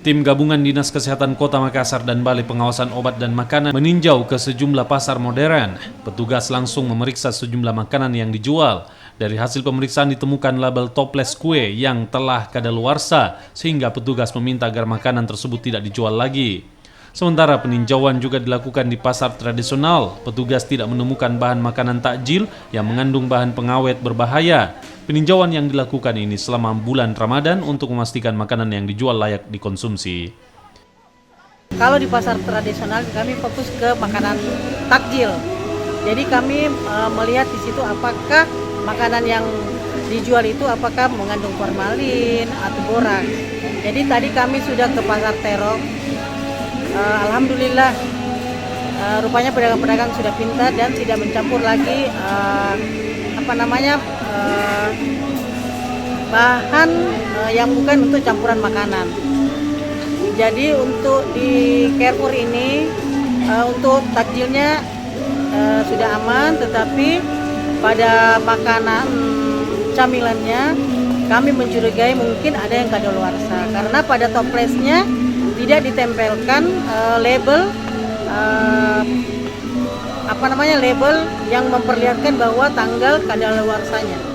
Tim gabungan Dinas Kesehatan Kota Makassar dan Balai Pengawasan Obat dan Makanan meninjau ke sejumlah pasar modern. Petugas langsung memeriksa sejumlah makanan yang dijual. Dari hasil pemeriksaan ditemukan label toples kue yang telah kadaluarsa, sehingga petugas meminta agar makanan tersebut tidak dijual lagi. Sementara peninjauan juga dilakukan di pasar tradisional. Petugas tidak menemukan bahan makanan takjil yang mengandung bahan pengawet berbahaya. Peninjauan yang dilakukan ini selama bulan Ramadan untuk memastikan makanan yang dijual layak dikonsumsi. Kalau di pasar tradisional kami fokus ke makanan takjil. Jadi kami melihat di situ apakah makanan yang dijual itu apakah mengandung formalin atau boraks. Jadi tadi kami sudah ke pasar Terong. Alhamdulillah rupanya pedagang-pedagang sudah pintar dan tidak mencampur lagi bahan yang bukan untuk campuran makanan. Jadi untuk di Carrefour ini untuk takjilnya sudah aman, tetapi pada makanan camilannya kami mencurigai mungkin ada yang kadaluarsa karena pada toplesnya tidak ditempelkan label label yang memperlihatkan bahwa tanggal kadaluarsanya.